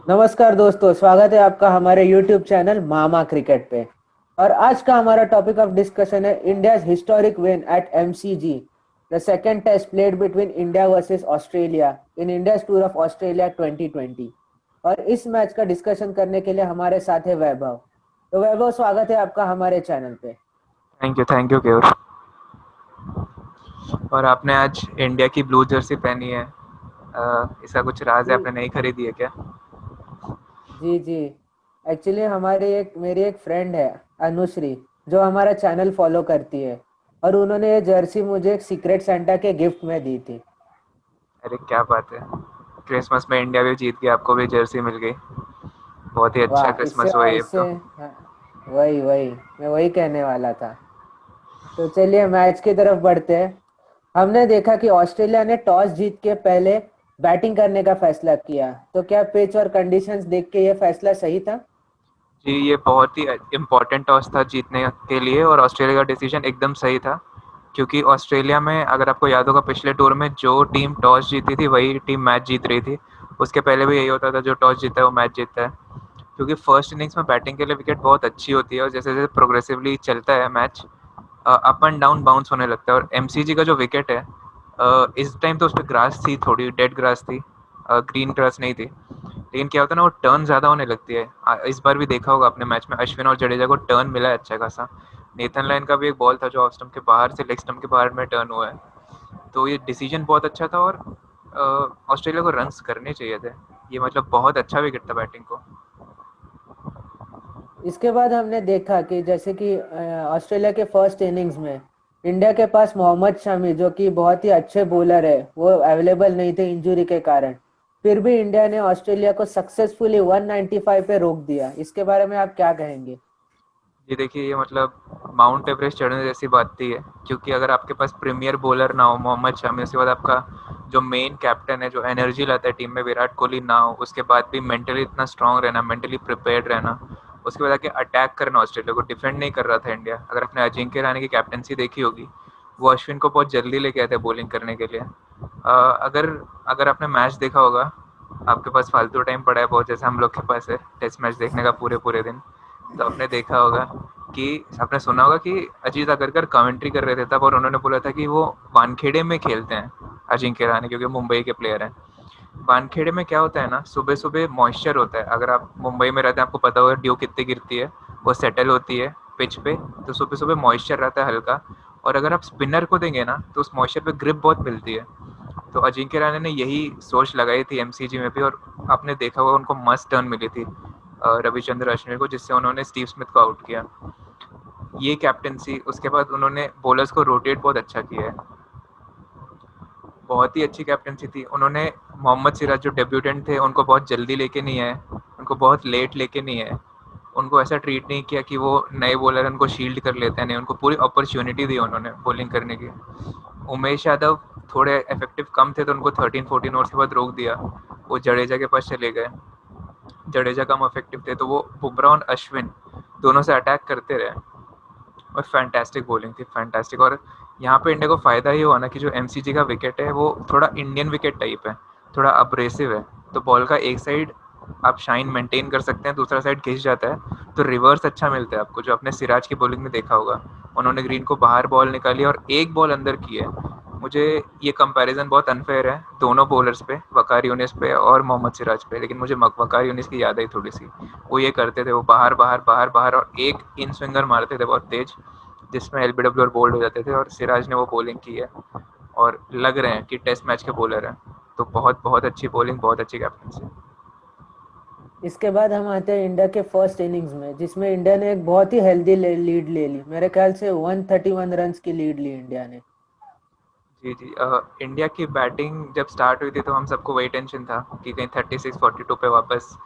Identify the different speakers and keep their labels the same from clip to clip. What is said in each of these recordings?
Speaker 1: नमस्कार दोस्तों, स्वागत है आपका हमारे YouTube चैनल मामा क्रिकेट पे। और आज का हमारा टॉपिक ऑफ डिस्कशन है India historic win at MCG, the second test played between India versus Australia in India tour of Australia 2020। और इस मैच का डिस्कशन करने के लिए हमारे साथ है वैभव। तो वैभव, स्वागत है आपका हमारे चैनल पे।
Speaker 2: Thank you Keyur. और आपने आज इंडिया की ब्लू जर्सी पहनी है। इसका कुछ राज है?
Speaker 1: जी
Speaker 2: आपने नहीं खरीदी है क्या?
Speaker 1: जी जी। एक्चुअली हमारी एक मेरी एक फ्रेंड है, अनुश्री, जो हमारा चैनल फॉलो करती है। और उन्होंने ये जर्सी मुझे एक सीक्रेट सेंटा के गिफ्ट में दी थी।
Speaker 2: अरे क्या बात है! क्रिसमस में इंडिया भी जीत गया, आपको भी जर्सी मिल गई। बहुत ही अच्छा
Speaker 1: वाह, इससे
Speaker 2: क्रिसमस हुआ ये
Speaker 1: इससे
Speaker 2: तो।
Speaker 1: हाँ, वही वही मैं वही कहने वाला था। तो चलिए मैच की तरफ बढ़ते हैं। हमने देखा कि ऑस्ट्रेलिया ने टॉस जीत के पहले बैटिंग करने का फैसला किया। तो क्या पिच और कंडीशंस देख के ये फैसला सही था?
Speaker 2: जी, ये बहुत ही इम्पोर्टेंट टॉस था जीतने के लिए, और ऑस्ट्रेलिया का डिसीजन एकदम सही था। क्योंकि ऑस्ट्रेलिया में, अगर आपको याद होगा, पिछले टूर में जो टीम टॉस जीती थी वही टीम मैच जीत रही थी। उसके पहले भी यही होता था, जो टॉस जीता है वो मैच जीतता है। क्योंकि फर्स्ट इनिंग्स में बैटिंग के लिए विकेट बहुत अच्छी होती है, और जैसे जैसे प्रोग्रेसिवली चलता है match, up and down bounce होने लगता है। और एमसीजी का जो विकेट है, इस टाइम तो उस पर ग्रास थी, थोड़ी डेड ग्रास थी, ग्रीन ग्रास नहीं थी। लेकिन क्या होता है ना, वो टर्न ज़्यादा होने लगती है। इस बार भी देखा होगा आपने मैच में, अश्विन और जडेजा को टर्न मिला है अच्छा खासा। नेथन लाइन का भी एक बॉल था जो ऑफ स्टंप के बाहर से लेग स्टंप के बाहर में टर्न हुआ है। तो ये डिसीजन बहुत अच्छा था, और ऑस्ट्रेलिया को रन्स करने चाहिए थे। ये मतलब बहुत अच्छा विकेट था बैटिंग को।
Speaker 1: इसके बाद हमने देखा कि जैसे कि ऑस्ट्रेलिया के फर्स्ट इनिंग्स में इंडिया के पास मोहम्मद शमी, जो कि बहुत ही अच्छे बॉलर है, वो अवेलेबल नहीं थे इंजरी के कारण। फिर भी इंडिया ने ऑस्ट्रेलिया को सक्सेसफुली 195 पे रोक दिया। इसके बारे में आप क्या कहेंगे?
Speaker 2: ये देखिए, ये मतलब माउंट एवरेस्ट चढ़ने जैसी बात थी है। क्योंकि अगर आपके पास प्रीमियर बॉलर ना हो मोहम्मद शमी, उसके बाद आपका जो मेन कैप्टन है, जो एनर्जी लाता है टीम में, विराट कोहली ना हो, उसके बाद भी मेंटली इतना स्ट्रांग रहना, मेंटली प्रिपेयर्ड रहना, उसके बाद आके अटैक करना, ऑस्ट्रेलिया को डिफेंड नहीं कर रहा था इंडिया। अगर आपने अजिंक्य रहाणे की कैप्टनसी देखी होगी, वो अश्विन को बहुत जल्दी लेके आए थे बॉलिंग करने के लिए। अगर अगर आपने मैच देखा होगा, आपके पास फालतू टाइम पड़ा है बहुत, जैसे हम लोग के पास है टेस्ट मैच देखने का पूरे पूरे दिन, तो आपने देखा होगा कि, आपने सुना होगा कि अजीत अगरकर कमेंट्री कर रहे थे तब, और उन्होंने बोला था कि वो वानखेड़े में खेलते हैं अजिंक्य रहाणे, क्योंकि मुंबई के प्लेयर हैं। वानखेड़े में क्या होता है ना, सुबह सुबह मॉइस्चर होता है। अगर आप मुंबई में रहते हैं, आपको पता होगा ड्यू कितनी गिरती है, वो सेटल होती है पिच पे। तो सुबह सुबह मॉइस्चर रहता है हल्का, और अगर आप स्पिनर को देंगे ना, तो उस मॉइस्चर पे ग्रिप बहुत मिलती है। तो अजिंक्य रहाणे ने यही सोच लगाई थी एमसीजी में भी, और आपने देखा होगा उनको मस्त टर्न मिली थी रविचंद्र अश्विन को, जिससे उन्होंने स्टीव स्मिथ को आउट किया। ये कैप्टनसी, उसके बाद उन्होंने बॉलर्स को रोटेट बहुत अच्छा किया है। बहुत ही अच्छी कैप्टनसी थी उन्होंने। मोहम्मद सिराज जो डेब्यूटेंट थे, उनको बहुत जल्दी लेके नहीं आए, उनको बहुत लेट लेके नहीं आए। उनको ऐसा ट्रीट नहीं किया कि वो नए बॉलर उनको शील्ड कर लेते हैं, नहीं, उनको पूरी अपॉर्चुनिटी दी उन्होंने बॉलिंग करने की। उमेश यादव थोड़े इफेक्टिव कम थे, तो उनको 13-14 ओवर्स के बाद रोक दिया, वो जडेजा के पास चले गए। जडेजा कम इफेक्टिव थे, तो वो बुमराह और अश्विन दोनों से अटैक करते रहे, और फैंटास्टिक बॉलिंग थी, फैंटास्टिक। और यहाँ पे इंडिया को फ़ायदा ये हुआ ना कि जो एमसीजी का विकेट है वो थोड़ा इंडियन विकेट टाइप है, थोड़ा अब्रेसिव है। तो बॉल का एक साइड आप शाइन मेंटेन कर सकते हैं, दूसरा साइड घिस जाता है, तो रिवर्स अच्छा मिलता है आपको, जो आपने सिराज की बॉलिंग में देखा होगा। उन्होंने ग्रीन को बाहर बॉल निकाली और एक बॉल अंदर की है। मुझे ये कंपैरिजन बहुत अनफेयर है दोनों बॉलर्स पे, वकार यूनिस पे और मोहम्मद सिराज पे, लेकिन मुझे वकार यूनिस की याद आई थोड़ी सी। वो ये करते थे, वो बाहर बाहर बाहर बाहर, और एक इन स्विंगर मारते थे बहुत तेज, जिसमें एलबीडब्ल्यू और बोल्ड हो जाते थे, और सिराज ने वो बॉलिंग की है, और लग रहे हैं कि टेस्ट मैच के बॉलर हैं। तो बहुत बहुत अच्छी बॉलिंग, बहुत अच्छी कैप्टनसी।
Speaker 1: इसके बाद हम आते हैं इंडिया के फर्स्ट इनिंग्स में, जिसमें इंडिया ने एक बहुत ही हेल्दी लीड ले ली। मेरे ख्याल से 131 रन्स की लीड ली इंडिया ने।
Speaker 2: जी जी, इंडिया की बैटिंग जब स्टार्ट हुई थी तो हम सबको वही टेंशन था कि कहीं 36-42 पे वापस।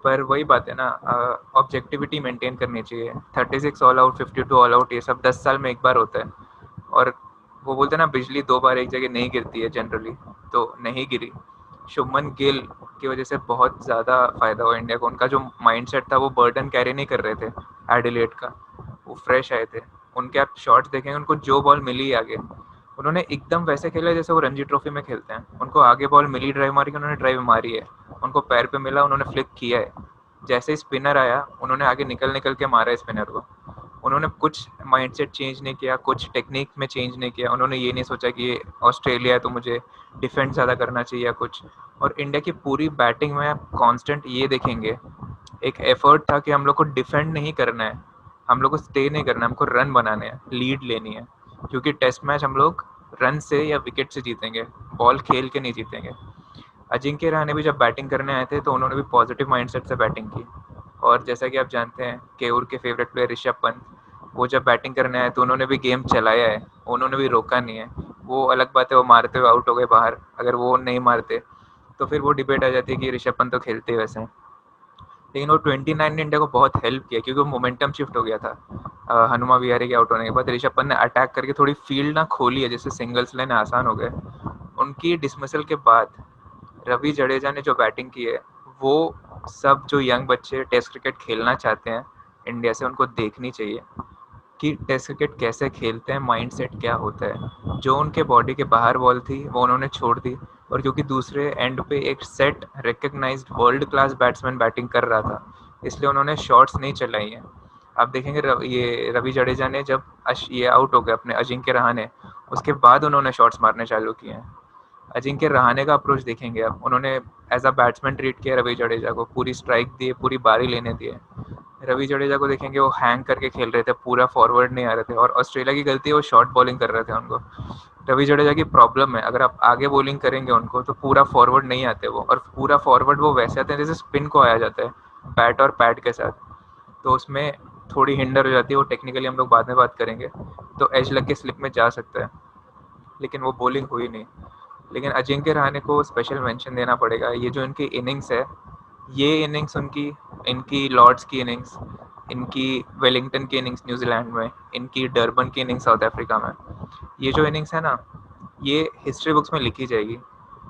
Speaker 2: पर वही बात है ना, ऑब्जेक्टिविटी मेंटेन करनी चाहिए। 36 ऑल आउट, 52 ऑल आउट, ये सब 10 साल में एक बार होता है। और वो बोलते हैं ना, बिजली दो बार एक जगह नहीं गिरती है जनरली, तो नहीं गिरी। शुभमन गिल की वजह से बहुत ज़्यादा फ़ायदा हुआ इंडिया को। उनका जो माइंडसेट था, वो बर्डन कैरी नहीं कर रहे थे एडिलेड का, वो फ्रेश आए थे। उनके आप शॉट्स देखेंगे, उनको जो बॉल मिली आगे, उन्होंने एकदम वैसे खेला जैसे वो रणजी ट्रॉफी में खेलते हैं। उनको आगे बॉल मिली, ड्राइव मारी, उन्होंने ड्राइव मारी है। उनको पैर पे मिला, उन्होंने फ्लिक किया है। जैसे ही स्पिनर आया, उन्होंने आगे निकल निकल के मारा है स्पिनर को। उन्होंने कुछ माइंडसेट चेंज नहीं किया, कुछ टेक्निक में चेंज नहीं किया। उन्होंने ये नहीं सोचा कि ये ऑस्ट्रेलिया है तो मुझे डिफेंड ज़्यादा करना चाहिए या कुछ। और इंडिया की पूरी बैटिंग में आप कांस्टेंट ये देखेंगे, एक एफर्ट था कि हम लोग को डिफेंड नहीं करना है, हम लोग को स्टे नहीं करना है, हमको रन बनाने हैं, लीड लेनी है। क्योंकि टेस्ट मैच हम लोग रन से या विकेट से जीतेंगे, बॉल खेल के नहीं जीतेंगे। अजिंक्य रहाणे भी जब बैटिंग करने आए थे तो उन्होंने भी पॉजिटिव माइंडसेट से बैटिंग की। और जैसा कि आप जानते हैं, केयूर के फेवरेट प्लेयर ऋषभ पंत, वो जब बैटिंग करने आए तो उन्होंने भी गेम चलाया है, उन्होंने भी रोका नहीं है। वो अलग बात है वो मारते हुए आउट हो गए बाहर, अगर वो नहीं मारते तो फिर वो डिबेट आ जाती है कि ऋषभ पंत तो खेलते वैसे हैं। लेकिन वो 29 ने इंडिया को बहुत हेल्प किया क्योंकि वो मोमेंटम शिफ्ट हो गया था। हनुमा विहारी के आउट होने के बाद ऋषभ पंत ने अटैक करके थोड़ी फील्ड ना खोली है, जिससे सिंगल्स लेने आसान हो गए। उनकी डिसमिसल के बाद रवि जडेजा ने जो बैटिंग की है, वो सब जो यंग बच्चे टेस्ट क्रिकेट खेलना चाहते हैं इंडिया से, उनको देखनी चाहिए कि टेस्ट क्रिकेट कैसे खेलते हैं, माइंडसेट क्या होता है। जो उनके बॉडी के बाहर बॉल थी वो उन्होंने छोड़ दी, और क्योंकि दूसरे एंड पे एक set recognised world class batsman batting कर रहा था, इसलिए उन्होंने शॉट्स नहीं चलाई हैं। आप देखेंगे ये रवि जडेजा ने जब ये आउट हो गए अपने अजिंक्य रहाणे, उसके बाद उन्होंने शॉट्स मारने चालू किए हैं। अजिंक्य रहाणे का अप्रोच देखेंगे आप, उन्होंने एज अ बैट्समैन ट्रीट किया रवि जडेजा को, पूरी स्ट्राइक दिए, पूरी बारी लेने दिए। रवि जडेजा को देखेंगे वो हैंग करके खेल रहे थे, पूरा फॉरवर्ड नहीं आ रहे थे, और ऑस्ट्रेलिया की गलती है वो शॉर्ट बॉलिंग कर रहे थे उनको। रवि जडेजा की प्रॉब्लम है, अगर आप आगे बॉलिंग करेंगे उनको तो पूरा फॉरवर्ड नहीं आते वो, और पूरा फॉरवर्ड वो वैसे आते हैं जैसे स्पिन को आया जाता है बैट और पैड के साथ, तो उसमें थोड़ी हिंडर हो जाती है। वो टेक्निकली हम लोग बाद में बात करेंगे, तो एज लग के स्लिप में जा सकता है, लेकिन वो बॉलिंग हुई नहीं। लेकिन अजिंक्य रहाणे को स्पेशल मेंशन देना पड़ेगा। ये जो इनकी इनिंग्स है, ये इनिंग्स उनकी, इनकी लॉर्ड्स की इनिंग्स, इनकी वेलिंगटन की इनिंग्स न्यूजीलैंड में, इनकी डरबन की इनिंग्स साउथ अफ्रीका में, ये जो इनिंग्स है ना, ये हिस्ट्री बुक्स में लिखी जाएगी।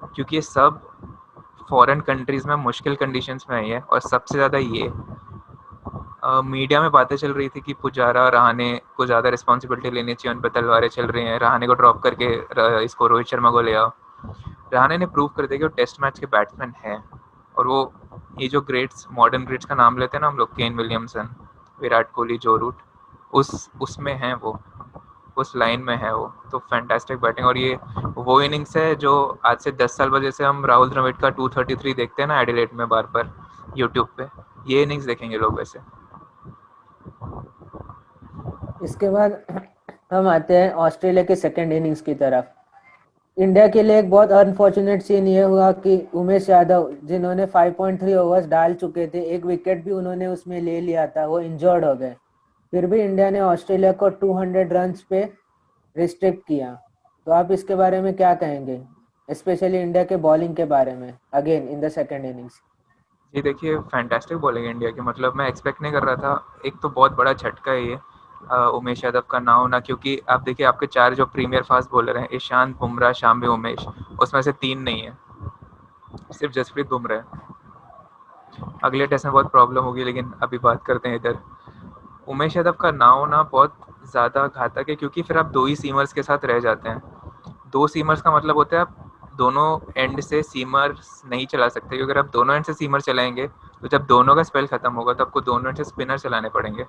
Speaker 2: क्योंकि ये सब फॉरेन कंट्रीज में मुश्किल कंडीशंस में आई है, और सबसे ज़्यादा ये मीडिया में बातें चल रही थी कि पुजारा रहाणे को ज़्यादा रिस्पॉन्सिबिलिटी लेनी चाहिए, उन पर तलवारें चल रही हैं, रहाणे को ड्रॉप करके इसको रोहित शर्मा को ले आओ। रहाणे ने प्रूव कर दिया कि वो टेस्ट मैच के बैट्समैन हैं, और वो ये जो ग्रेट्स, मॉडर्न ग्रेट्स का नाम लेते हैं ना हम लोग, केन विलियमसन, विराट कोहली, जो रूट, उसमें हैं वो, उस लाइन में है वो। तो फैंटास्टिक बैटिंग, और ये वो इनिंग्स है जो आज से 10 साल बाद जैसे हम राहुल द्रविड़ का 233 देखते हैं ना एडिलेड में बार बार यूट्यूब पे, ये इनिंग्स देखेंगे लोग वैसे।
Speaker 1: इसके बाद हम आते हैं ऑस्ट्रेलिया के सेकंड इनिंग्स की तरफ। इंडिया के लिए एक बहुत अनफॉर्चुनेट सीन ये हुआ कि उमेश यादव, जिन्होंने 5.3 ओवर्स डाल चुके थे, एक विकेट भी उन्होंने उसमें ले लिया था, वो इंजर्ड हो गए। फिर भी इंडिया ने ऑस्ट्रेलिया को 200 रन्स पे रिस्ट्रिक्ट किया। तो आप इसके बारे में क्या कहेंगे, स्पेशली इंडिया के बॉलिंग के बारे में again in the second innings?
Speaker 2: जी देखिए, फैंटास्टिक बॉलिंग है इंडिया की, मतलब मैं एक्सपेक्ट नहीं कर रहा था। एक तो बहुत बड़ा झटका है ये उमेश यादव का ना होना, क्योंकि आप देखिए आपके 4 जो प्रीमियर फास्ट बॉलर हैं, ईशांत, बुमराह, शामी, उमेश, उसमें से 3 नहीं है, सिर्फ जसप्रीत बुमराह है। अगले टेस्ट में बहुत प्रॉब्लम होगी, लेकिन अभी बात करते हैं इधर। उमेश यादव का ना होना बहुत ज़्यादा घातक है, क्योंकि फिर आप 2 ही सीमर्स के साथ रह जाते हैं। 2 सीमर्स का मतलब होता है आप दोनों एंड से सीमर्स नहीं चला सकते, क्योंकि अगर आप दोनों एंड से सीमर चलाएंगे तो जब दोनों का स्पेल खत्म होगा तो आपको दोनों एंड से स्पिनर चलाने पड़ेंगे,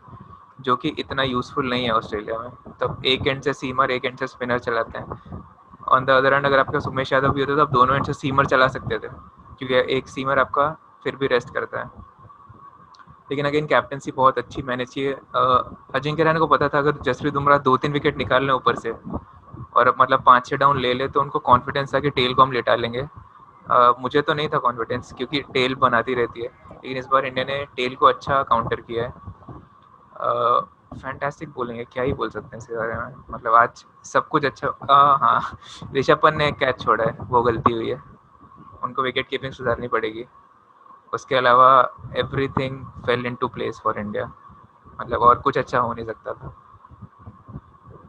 Speaker 2: जो कि इतना यूज़फुल नहीं है ऑस्ट्रेलिया में। तब एक एंड से सीमर, एक एंड से स्पिनर चलाते हैं। ऑन द अदर एंड अगर आपके पास उमेश यादव भी होते तो आप दोनों एंड से सीमर चला सकते थे, क्योंकि एक सीमर आपका फिर भी रेस्ट करता है। लेकिन अगेन कैप्टनसी बहुत अच्छी मैनेज की है। अजिंक्य रहाणे को पता था अगर जसप्रीत बुमराह 2-3 विकेट निकाल लें ऊपर से, और मतलब 5-6 डाउन ले ले, तो उनको कॉन्फिडेंस था कि टेल को हम लेटा लेंगे। मुझे तो नहीं था कॉन्फिडेंस, क्योंकि टेल बनाती रहती है, लेकिन इस बार इंडिया ने टेल को अच्छा काउंटर किया है। फैंटास्टिक बोलेंगे, क्या ही बोल सकते हैं इसके बारे में, मतलब आज सब कुछ अच्छा। हाँ, ऋषभ पंत ने एक कैच छोड़ा है, वो गलती हुई है, उनको विकेट कीपिंग सुधारनी पड़ेगी। उसके अलावा everything fail into place for India, मतलब और कुछ अच्छा हो नहीं सकता था।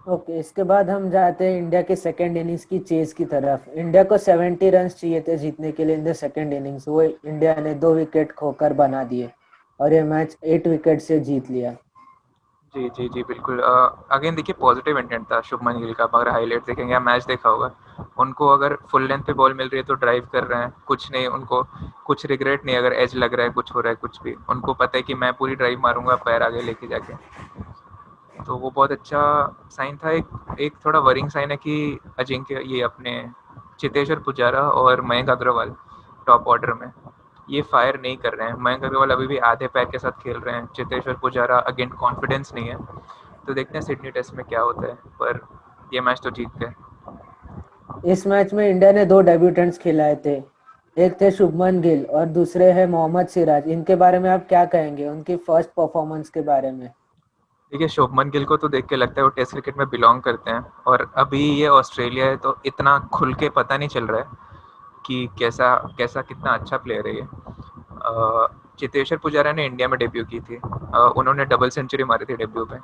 Speaker 1: ओके, इसके बाद हम जाते हैं इंडिया के सेकंड इनिंग्स की चेज की तरफ। इंडिया को 70 रन चाहिए थे जीतने के लिए इन द सेकंड इनिंग्स, वो इंडिया ने 2 विकेट खोकर बना दिए और ये मैच 8 विकेट से जीत लिया।
Speaker 2: जी जी जी बिल्कुल। अगेन देखिए, पॉजिटिव इंटेंट था शुभमन गिल का, अगर हाईलाइट देखेंगे या मैच देखा होगा, उनको अगर फुल लेंथ पे बॉल मिल रही है तो ड्राइव कर रहे हैं, कुछ नहीं, उनको कुछ रिग्रेट नहीं अगर एज लग रहा है, कुछ हो रहा है, कुछ भी उनको पता है कि मैं पूरी ड्राइव मारूंगा पैर आगे लेके जाके। तो वो बहुत अच्छा साइन था। एक एक थोड़ा वरिंग साइन है कि अजिंक्य ये अपने चेतेश्वर पुजारा और मयंक अग्रवाल टॉप ऑर्डर में ये फायर नहीं कर रहे हैं। मयंक अग्रवाल अभी भी आधे पैर के साथ खेल रहे हैं, चेतेश्वर पुजारा अगेन कॉन्फिडेंस नहीं है। तो देखते हैं सिडनी टेस्ट में क्या होता है, पर ये मैच तो जीत गए।
Speaker 1: इस मैच में इंडिया ने दो डेब्यूटेंट्स खिलाए थे, एक थे शुभमन गिल और दूसरे है मोहम्मद सिराज। इनके बारे में आप क्या कहेंगे, उनकी फर्स्ट परफॉर्मेंस के बारे में?
Speaker 2: देखिए, शुभमन गिल को तो देख के लगता है वो टेस्ट क्रिकेट में बिलोंग करते हैं, और अभी ये ऑस्ट्रेलिया है तो इतना खुल के पता नहीं चल रहा है कि कैसा कैसा कितना अच्छा प्लेयर है ये। चेतेश्वर पुजारा ने इंडिया में डेब्यू की थी, उन्होंने डबल सेंचुरी मारी थी डेब्यू पे।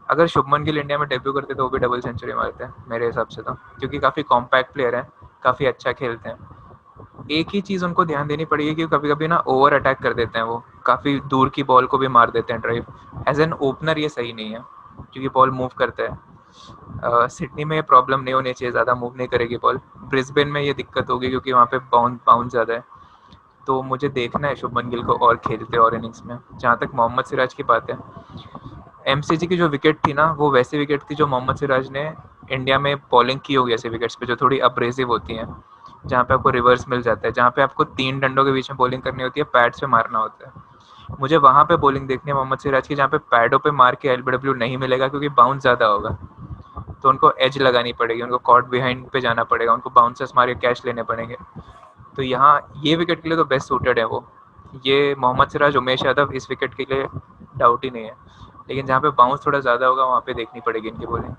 Speaker 2: अगर शुभमन गिल इंडिया में डेब्यू करते तो वो भी डबल सेंचुरी मारते हैं मेरे हिसाब से, तो क्योंकि काफ़ी कॉम्पैक्ट प्लेयर हैं, काफ़ी अच्छा खेलते हैं। एक ही चीज़ उनको ध्यान देनी पड़ेगी कि कभी कभी ना ओवर अटैक कर देते हैं, वो काफ़ी दूर की बॉल को भी मार देते हैं ड्राइव। एज एन ओपनर ये सही नहीं है क्योंकि बॉल मूव करता है। सिडनी में ये प्रॉब्लम नहीं होनी चाहिए, ज़्यादा मूव नहीं करेगी बॉल। ब्रिस्बेन में ये दिक्कत होगी क्योंकि वहाँ पे बाउंस ज़्यादा है। तो मुझे देखना है शुभमन गिल को और खेलते और इनिंग्स में। जहाँ तक मोहम्मद सिराज की बात है, एमसीजी की जो विकेट थी ना वो वैसी विकेट थी जो मोहम्मद सिराज ने इंडिया में बॉलिंग की होगी, ऐसे विकेट्स पे जो थोड़ी अब्रेसिव होती हैं, जहाँ पे आपको रिवर्स मिल जाता है, जहाँ पे आपको 3 डंडों के बीच में बॉलिंग करनी होती है, पैड्स पे मारना होता है। मुझे वहाँ पे बॉलिंग देखनी है मोहम्मद सिराज की, जहाँ पे पैडों पे मार के एलबीडब्ल्यू नहीं मिलेगा क्योंकि बाउंस ज़्यादा होगा। तो उनको एज लगानी पड़ेगी, उनको कॉर्ड बिहाइंड पे जाना पड़ेगा, उनको बाउंसर्स मार के कैच लेने पड़ेंगे। तो यहाँ ये विकेट के लिए तो बेस्ट सूटेड है वो। ये मोहम्मद सिराज, उमेश यादव इस विकेट के लिए डाउट ही नहीं है, लेकिन जहाँ पे बाउंस थोड़ा ज़्यादा होगा वहाँ पे देखनी पड़ेगी इनकी बॉलिंग।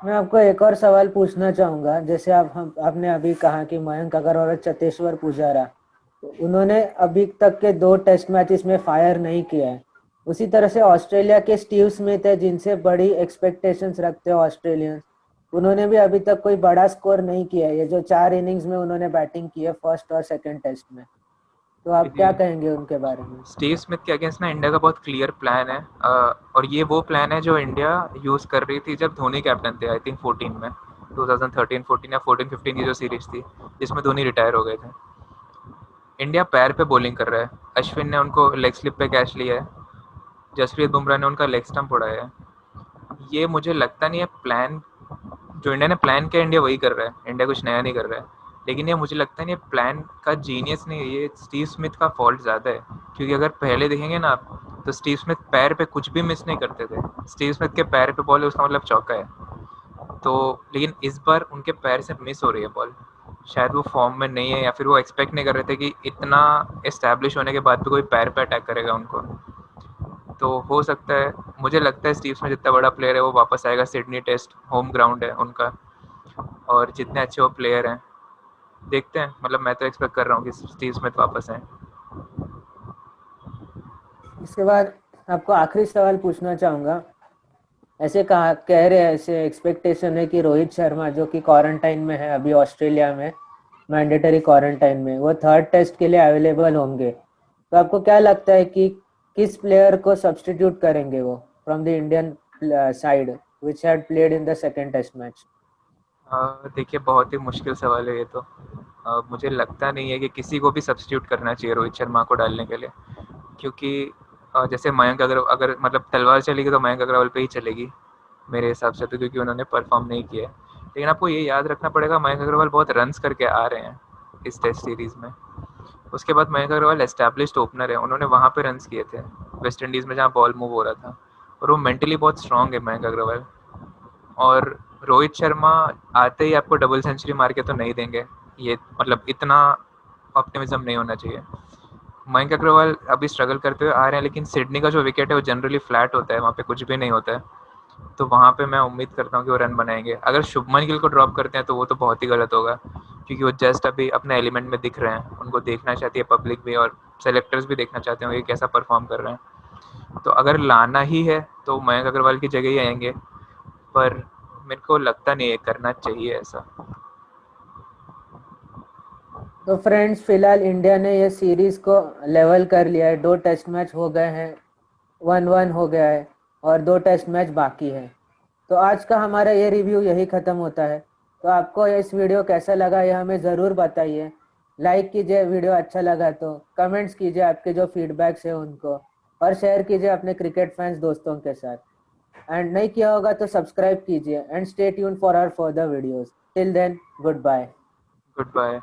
Speaker 1: मैं आपको एक और सवाल पूछना चाहूंगा। जैसे आपने अभी कहा कि मयंक अग्रवाल और चतेश्वर पुजारा, तो उन्होंने अभी तक के दो टेस्ट मैचेस में फायर नहीं किया है। उसी तरह से ऑस्ट्रेलिया के स्टीव स्मिथ है, जिनसे बड़ी एक्सपेक्टेशंस रखते हैं ऑस्ट्रेलियंस। उन्होंने भी अभी तक कोई बड़ा स्कोर नहीं किया है, ये जो 4 इनिंग्स में उन्होंने बैटिंग की है फर्स्ट और सेकंड टेस्ट में। तो आप क्या कहेंगे उनके बारे में?
Speaker 2: स्टीव स्मिथ के अगेंस्ट ना इंडिया का बहुत क्लियर प्लान है, और ये वो प्लान है जो इंडिया यूज़ कर रही थी जब धोनी कैप्टन थे, आई थिंक 14 में, 2013-14 या 14-15 की जो सीरीज थी जिसमें धोनी रिटायर हो गए थे। इंडिया पैर पे बॉलिंग कर रहा है, अश्विन ने उनको लेग स्लिप पे कैच लिया है, जसप्रीत बुमराह ने उनका लेग स्टंप उड़ाया है। ये मुझे लगता नहीं है प्लान, जो इंडिया ने प्लान किया इंडिया वही कर रहा है, इंडिया कुछ नया नहीं कर रहा है। लेकिन ये मुझे लगता नहीं है प्लान का जीनियस नहीं है, ये स्टीव स्मिथ का फॉल्ट ज़्यादा है। क्योंकि अगर पहले देखेंगे ना आप, तो स्टीव स्मिथ पैर पे कुछ भी मिस नहीं करते थे। स्टीव स्मिथ के पैर पे बॉल है उसका मतलब चौका है। तो लेकिन इस बार उनके पैर से मिस हो रही है बॉल, शायद वो फॉर्म में नहीं है या फिर वो एक्सपेक्ट नहीं कर रहे थे कि इतना एस्टैब्लिश होने के बाद भी कोई पैर पे अटैक करेगा उनको। तो हो सकता है, मुझे लगता है स्टीव स्मिथ जितना बड़ा प्लेयर है वो वापस आएगा, सिडनी टेस्ट होम ग्राउंड है उनका, और जितने अच्छे वो प्लेयर हैं, देखते हैं। मतलब मैं तो एक्सपेक्ट कर रहा हूँ कि स्टीव स्मिथ वापस आए।
Speaker 1: इसके बाद आपको आखिरी सवाल पूछना चाहूंगा। ऐसे कहा कह रहे हैं, ऐसे एक्सपेक्टेशन है कि रोहित शर्मा जो कि क्वारंटाइन में है अभी ऑस्ट्रेलिया में, मैंडेटरी क्वारंटाइन में, वो थर्ड टेस्ट के लिए अवेलेबल होंगे। तो आपको क्या लगता है कि किस प्लेयर को सब्स्टिट्यूट करेंगे वो from the Indian side which had played in the second test match?
Speaker 2: देखिए, बहुत ही मुश्किल सवाल है ये तो। मुझे लगता नहीं है कि किसी को भी सब्स्टिट्यूट करना चाहिए रोहित शर्मा को डालने के लिए, क्योंकि जैसे मयंक अगर अगर मतलब तलवार चलेगी तो मयंक अग्रवाल पे ही चलेगी मेरे हिसाब से, तो क्योंकि उन्होंने परफॉर्म नहीं किया है। लेकिन आपको ये याद रखना पड़ेगा मयंक अग्रवाल बहुत रन्स करके आ रहे हैं इस टेस्ट सीरीज़ में। उसके बाद मयंक अग्रवाल एस्टैब्लिश्ड ओपनर है, उन्होंने वहाँ पे रन्स किए थे वेस्ट इंडीज़ में जहाँ बॉल मूव हो रहा था, और वो मेंटली बहुत स्ट्रांग है मयंक अग्रवाल। और रोहित शर्मा आते ही आपको डबल सेंचुरी मार के तो नहीं देंगे, ये मतलब इतना ऑप्टिमिज्म नहीं होना चाहिए। मयंक अग्रवाल अभी स्ट्रगल करते हुए आ रहे हैं, लेकिन सिडनी का जो विकेट है वो जनरली फ्लैट होता है, वहाँ पे कुछ भी नहीं होता है। तो वहाँ पे मैं उम्मीद करता हूँ कि वो रन बनाएंगे। अगर शुभमन गिल को ड्रॉप करते हैं तो वो तो बहुत ही गलत होगा, क्योंकि वो जस्ट अभी अपने एलिमेंट में दिख रहे हैं, उनको देखना चाहती है पब्लिक भी, और सेलेक्टर्स भी देखना चाहते होंगे कैसा परफॉर्म कर रहे हैं। तो अगर लाना ही है तो मयंक अग्रवाल की जगह ही आएंगे, पर मेरे को लगता नहीं है करना चाहिए ऐसा।
Speaker 1: तो फ्रेंड्स, फिलहाल इंडिया ने ये सीरीज को लेवल कर लिया है। दो टेस्ट मैच हो गए हैं, 1-1 हो गया है और दो टेस्ट मैच बाकी है। तो आज का हमारा ये रिव्यू यही खत्म होता है। तो आपको इस वीडियो कैसा लगा ये हमें ज़रूर बताइए। लाइक कीजिए वीडियो अच्छा लगा तो, कमेंट्स कीजिए आपके जो फीडबैक्स है उनको, और शेयर कीजिए अपने क्रिकेट फैंस दोस्तों के साथ। एंड नहीं किया होगा तो सब्सक्राइब कीजिए and stay tune for our further videos. Till then, good bye.
Speaker 2: Good bye.